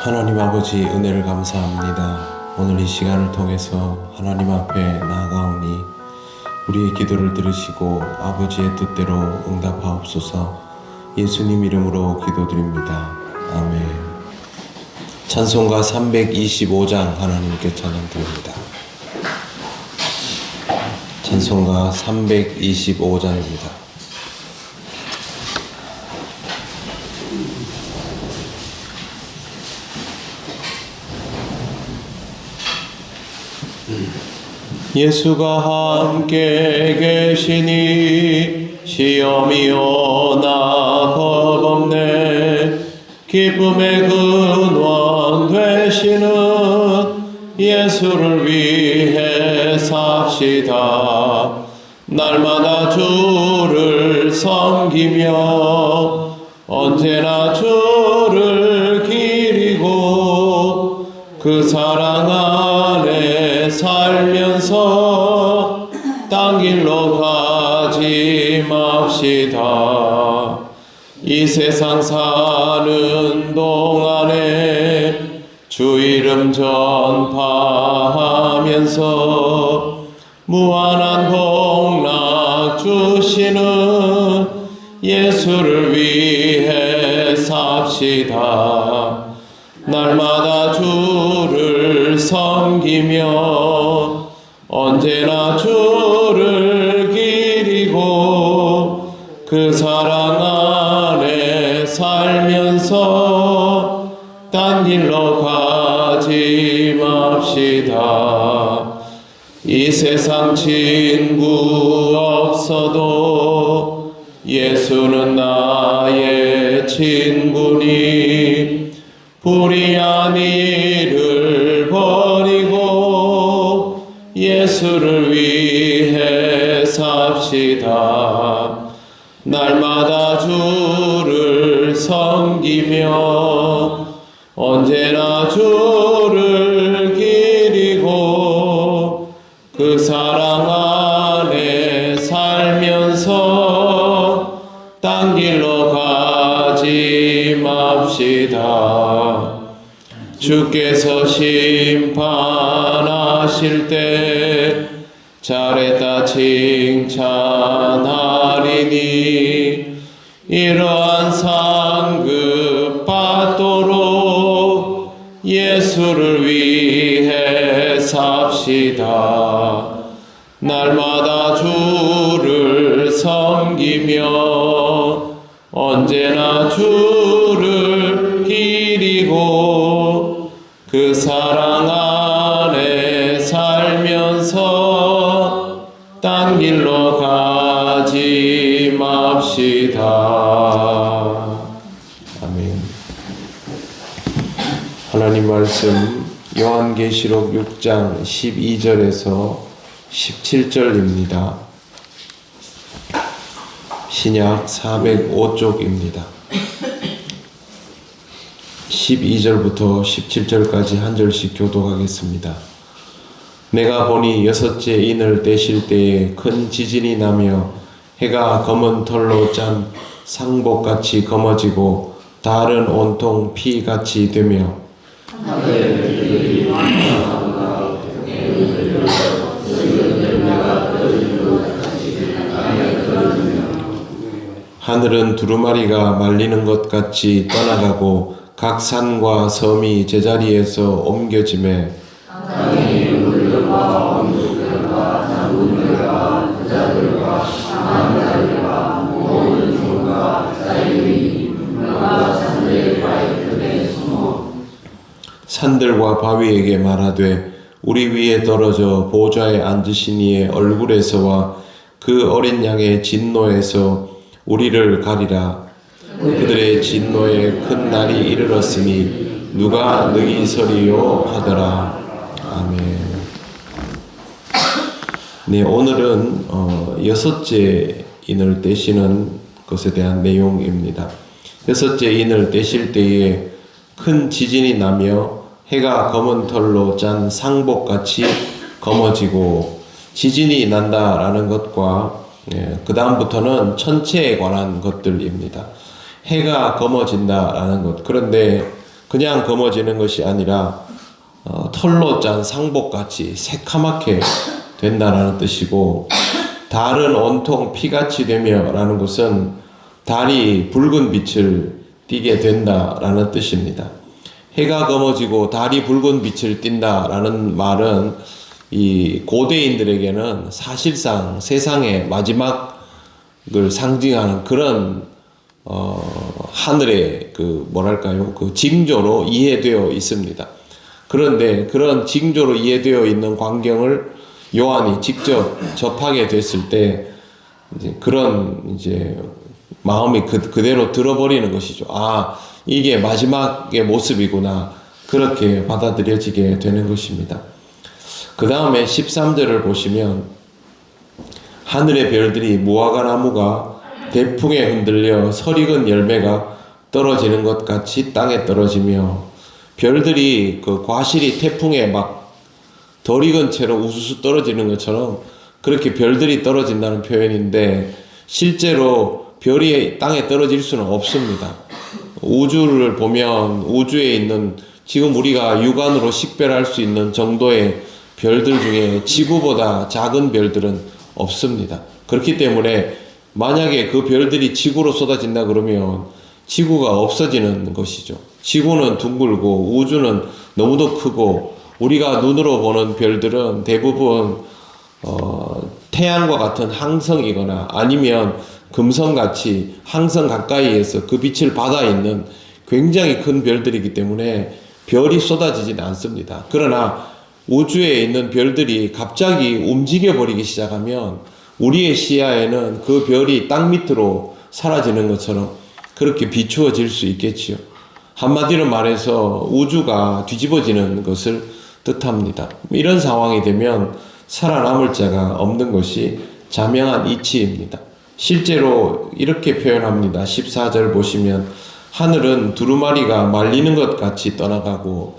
하나님 아버지 은혜를 감사합니다. 오늘 이 시간을 통해서 하나님 앞에 나아가오니 우리의 기도를 들으시고 아버지의 뜻대로 응답하옵소서. 예수님 이름으로 기도드립니다. 아멘. 찬송가 325장 하나님께 찬양 드립니다. 찬송가 325장입니다. 예수가 함께 계시니 시험이 오나 겁없네. 기쁨의 근원 되시는 예수를 위해 삽시다. 날마다 주를 섬기며 언제나 주를 기리고 그 사랑 안에 살면서 딴 길로 가지 맙시다. 이 세상 사는 동안에 주 이름 전파하면서 무한한 복락 주시는 예수를 위해 삽시다. 날마다 주를 섬기며 언제나 주를 기리고 그 사랑 안에 살면서 딴 길로 가지 맙시다. 이 세상 친구 없어도 예수는 나의 친구니 불의한 일을 버리고 예수를 위해 삽시다. 날마다 주를 섬기며 언제나 주를 기리고 그 사랑 안에 살면서 딴 길로 가지 맙시다. 주께서 심판하실 때 잘했다 칭찬하리니 이러한 상급 받도록 예수를 위해 삽시다. 날마다 주를 섬기며 언제나 주를 기리고 그 사랑 안에 살면서 딴 길로 가지 맙시다. 아멘. 하나님 말씀 요한계시록 6장 12절에서 17절입니다. 신약 405쪽입니다. 12절부터 17절까지 한 절씩 교독하겠습니다. 내가 보니 여섯째 인을 떼실 때에 큰 지진이 나며 해가 검은 털로 짠 상복같이 검어지고 달은 온통 피같이 되며 하늘은 두루마리가 말리는 것 같이 떠나가고 각 산과 섬이 제자리에서 옮겨지매 산들과 바위에게 말하되 우리 위에 떨어져 보좌에 앉으신 이의 얼굴에서와 그 어린 양의 진노에서 우리를 가리라. 그들의 진노에 큰 날이 이르렀으니 누가 능히 서리요 하더라. 아멘. 네, 오늘은 여섯째 인을 떼시는 것에 대한 내용입니다. 여섯째 인을 떼실 때에 큰 지진이 나며 해가 검은 털로 짠 상복같이 검어지고 지진이 난다라는 것과 그 다음부터는 천체에 관한 것들입니다. 해가 검어진다라는 것. 그런데 그냥 검어지는 것이 아니라 털로 짠 상복같이 새카맣게 된다라는 뜻이고, 달은 온통 피같이 되며 라는 것은 달이 붉은 빛을 띠게 된다라는 뜻입니다. 해가 검어지고 달이 붉은 빛을 띈다라는 말은 이 고대인들에게는 사실상 세상의 마지막을 상징하는 그런 하늘의 그 징조로 이해되어 있습니다. 그런데 그런 징조로 이해되어 있는 광경을 요한이 직접 접하게 됐을 때 그런 마음이 그대로 들어버리는 것이죠. 아, 이게 마지막의 모습이구나. 그렇게 받아들여지게 되는 것입니다. 그 다음에 13절을 보시면 하늘의 별들이 무화과 나무가 대풍에 흔들려 설익은 열매가 떨어지는 것 같이 땅에 떨어지며, 별들이 그 과실이 태풍에 막 덜 익은 채로 우수수 떨어지는 것처럼 그렇게 별들이 떨어진다는 표현인데, 실제로 별이 땅에 떨어질 수는 없습니다. 우주를 보면 우주에 있는 지금 우리가 육안으로 식별할 수 있는 정도의 별들 중에 지구보다 작은 별들은 없습니다. 그렇기 때문에 만약에 그 별들이 지구로 쏟아진다 그러면 지구가 없어지는 것이죠. 지구는 둥글고 우주는 너무도 크고, 우리가 눈으로 보는 별들은 대부분 태양과 같은 항성이거나 아니면 금성같이 항성 가까이에서 그 빛을 받아 있는 굉장히 큰 별들이기 때문에 별이 쏟아지진 않습니다. 그러나 우주에 있는 별들이 갑자기 움직여 버리기 시작하면 우리의 시야에는 그 별이 땅 밑으로 사라지는 것처럼 그렇게 비추어질 수 있겠지요. 한마디로 말해서 우주가 뒤집어지는 것을 뜻합니다. 이런 상황이 되면 살아남을 자가 없는 것이 자명한 이치입니다. 실제로 이렇게 표현합니다. 14절 보시면 하늘은 두루마리가 말리는 것 같이 떠나가고,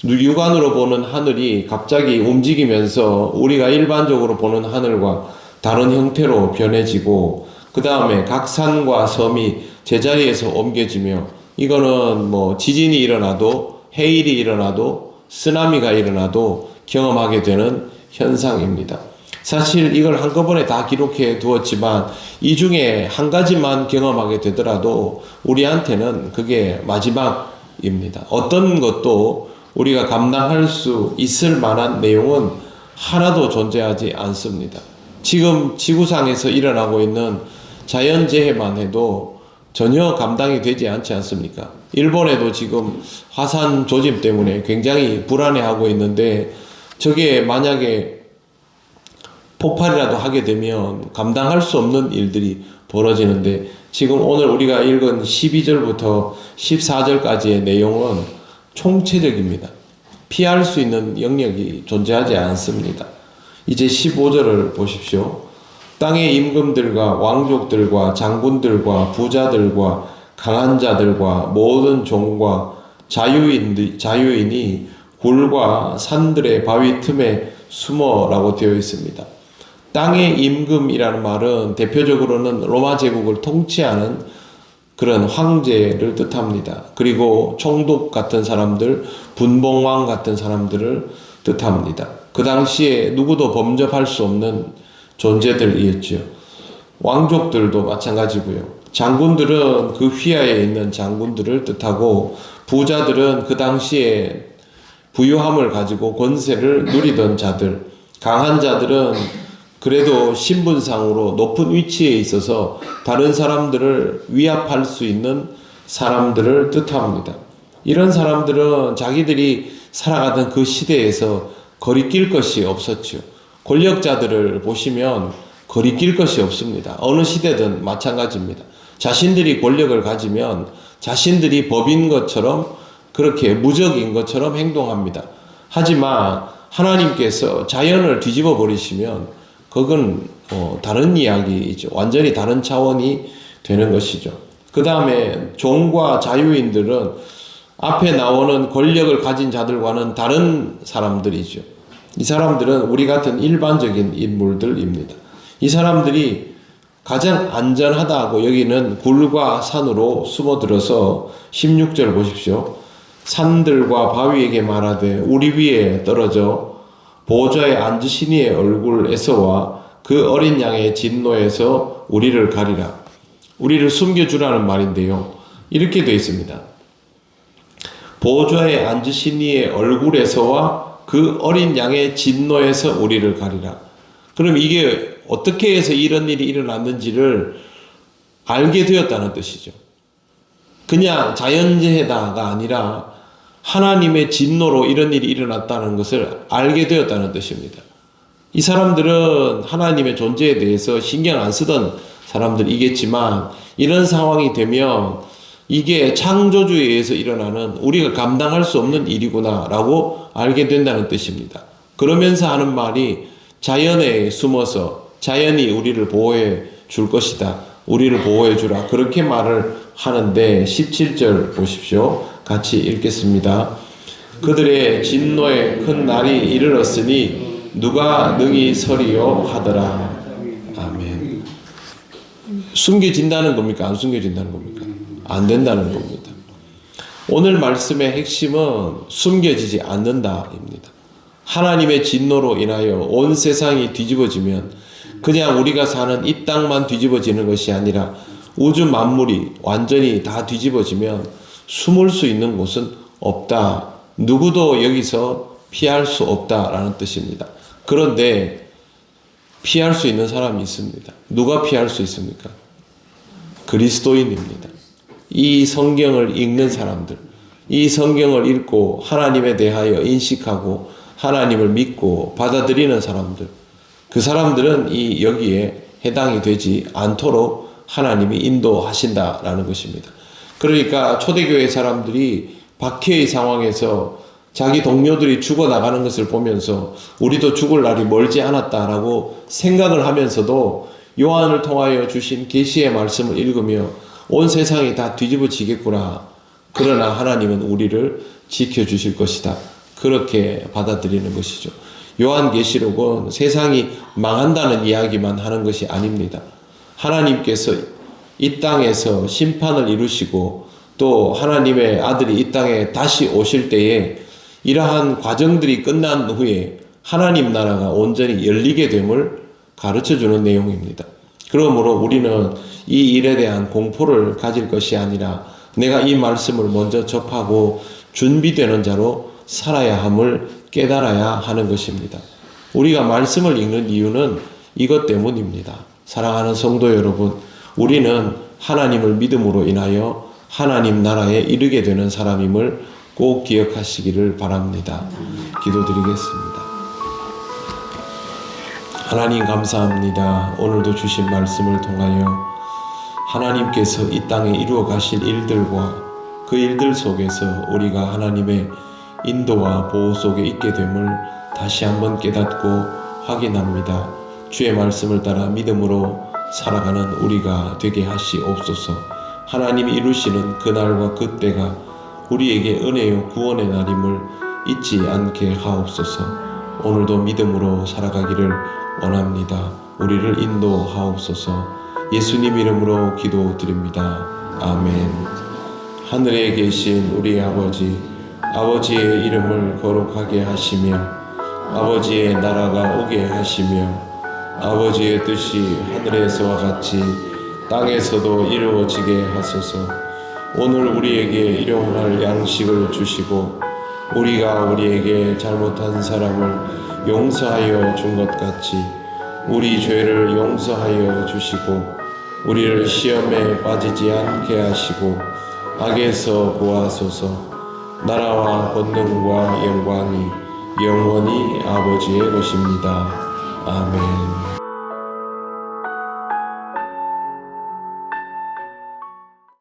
육안으로 보는 하늘이 갑자기 움직이면서 우리가 일반적으로 보는 하늘과 다른 형태로 변해지고, 그 다음에 각 산과 섬이 제자리에서 옮겨지며, 이거는 뭐 지진이 일어나도 해일이 일어나도 쓰나미가 일어나도 경험하게 되는 현상입니다. 사실 이걸 한꺼번에 다 기록해 두었지만 이 중에 한 가지만 경험하게 되더라도 우리한테는 그게 마지막입니다. 어떤 것도 우리가 감당할 수 있을 만한 내용은 하나도 존재하지 않습니다. 지금 지구상에서 일어나고 있는 자연재해만 해도 전혀 감당이 되지 않지 않습니까? 일본에도 지금 화산 조짐 때문에 굉장히 불안해하고 있는데, 저게 만약에 폭발이라도 하게 되면 감당할 수 없는 일들이 벌어지는데, 지금 오늘 우리가 읽은 12절부터 14절까지의 내용은 총체적입니다. 피할 수 있는 영역이 존재하지 않습니다. 이제 15절을 보십시오. 땅의 임금들과 왕족들과 장군들과 부자들과 강한 자들과 모든 종과 자유인이 굴과 산들의 바위 틈에 숨어라고 되어 있습니다. 땅의 임금이라는 말은 대표적으로는 로마 제국을 통치하는 그런 황제를 뜻합니다. 그리고 총독 같은 사람들, 분봉왕 같은 사람들을 뜻합니다. 그 당시에 누구도 범접할 수 없는 존재들이었죠. 왕족들도 마찬가지고요. 장군들은 그 휘하에 있는 장군들을 뜻하고, 부자들은 그 당시에 부유함을 가지고 권세를 누리던 자들, 강한 자들은 그래도 신분상으로 높은 위치에 있어서 다른 사람들을 위압할 수 있는 사람들을 뜻합니다. 이런 사람들은 자기들이 살아가던 그 시대에서 거리낄 것이 없었죠. 권력자들을 보시면 거리낄 것이 없습니다. 어느 시대든 마찬가지입니다. 자신들이 권력을 가지면 자신들이 법인 것처럼, 그렇게 무적인 것처럼 행동합니다. 하지만 하나님께서 자연을 뒤집어 버리시면 그건 다른 이야기이죠. 완전히 다른 차원이 되는 것이죠. 그 다음에 종과 자유인들은 앞에 나오는 권력을 가진 자들과는 다른 사람들이죠. 이 사람들은 우리 같은 일반적인 인물들입니다. 이 사람들이 가장 안전하다고 여기는 굴과 산으로 숨어들어서 16절 보십시오. 산들과 바위에게 말하되 우리 위에 떨어져 보좌에 앉으신 이의 얼굴에서와 그 어린 양의 진노에서 우리를 가리라. 우리를 숨겨주라는 말인데요. 이렇게 되어 있습니다. 보좌에 앉으신 이의 얼굴에서와 그 어린 양의 진노에서 우리를 가리라. 그럼 이게 어떻게 해서 이런 일이 일어났는지를 알게 되었다는 뜻이죠. 그냥 자연재해다가 아니라 하나님의 진노로 이런 일이 일어났다는 것을 알게 되었다는 뜻입니다. 이 사람들은 하나님의 존재에 대해서 신경 안 쓰던 사람들이겠지만 이런 상황이 되면 이게 창조주에 의해서 일어나는 우리가 감당할 수 없는 일이구나 라고 알게 된다는 뜻입니다. 그러면서 하는 말이 자연에 숨어서 자연이 우리를 보호해 줄 것이다. 우리를 보호해 주라. 그렇게 말을 하는데 17절 보십시오. 같이 읽겠습니다. 그들의 진노의 큰 날이 이르렀으니 누가 능히 서리요 하더라. 아멘. 숨겨진다는 겁니까? 안 숨겨진다는 겁니까? 안 된다는 겁니다. 오늘 말씀의 핵심은 숨겨지지 않는다입니다. 하나님의 진노로 인하여 온 세상이 뒤집어지면 그냥 우리가 사는 이 땅만 뒤집어지는 것이 아니라 우주 만물이 완전히 다 뒤집어지면 숨을 수 있는 곳은 없다. 누구도 여기서 피할 수 없다라는 뜻입니다. 그런데 피할 수 있는 사람이 있습니다. 누가 피할 수 있습니까? 그리스도인입니다. 이 성경을 읽는 사람들, 이 성경을 읽고 하나님에 대하여 인식하고 하나님을 믿고 받아들이는 사람들, 그 사람들은 여기에 해당이 되지 않도록 하나님이 인도하신다라는 것입니다. 그러니까 초대교회 사람들이 박해의 상황에서 자기 동료들이 죽어나가는 것을 보면서 우리도 죽을 날이 멀지 않았다라고 생각을 하면서도 요한을 통하여 주신 계시의 말씀을 읽으며 온 세상이 다 뒤집어지겠구나. 그러나 하나님은 우리를 지켜주실 것이다. 그렇게 받아들이는 것이죠. 요한계시록은 세상이 망한다는 이야기만 하는 것이 아닙니다. 하나님께서 이 땅에서 심판을 이루시고 또 하나님의 아들이 이 땅에 다시 오실 때에 이러한 과정들이 끝난 후에 하나님 나라가 온전히 열리게 됨을 가르쳐주는 내용입니다. 그러므로 우리는 이 일에 대한 공포를 가질 것이 아니라 내가 이 말씀을 먼저 접하고 준비되는 자로 살아야 함을 깨달아야 하는 것입니다. 우리가 말씀을 읽는 이유는 이것 때문입니다. 사랑하는 성도 여러분, 우리는 하나님을 믿음으로 인하여 하나님 나라에 이르게 되는 사람임을 꼭 기억하시기를 바랍니다. 기도드리겠습니다. 하나님 감사합니다. 오늘도 주신 말씀을 통하여 하나님께서 이 땅에 이루어 가실 일들과 그 일들 속에서 우리가 하나님의 인도와 보호 속에 있게 됨을 다시 한번 깨닫고 확인합니다. 주의 말씀을 따라 믿음으로 살아가는 우리가 되게 하시옵소서. 하나님이 이루시는 그날과 그때가 우리에게 은혜요 구원의 날임을 잊지 않게 하옵소서. 오늘도 믿음으로 살아가기를 원합니다. 우리를 인도하옵소서. 예수님 이름으로 기도드립니다. 아멘. 하늘에 계신 우리 아버지, 아버지의 이름을 거룩하게 하시며 아버지의 나라가 오게 하시며 아버지의 뜻이 하늘에서와 같이 땅에서도 이루어지게 하소서. 오늘 우리에게 일용할 양식을 주시고 우리가 우리에게 잘못한 사람을 용서하여 준 것 같이 우리 죄를 용서하여 주시고 우리를 시험에 빠지지 않게 하시고 악에서 구하소서. 나라와 권능과 영광이 영원히 아버지의 것입니다. 아멘.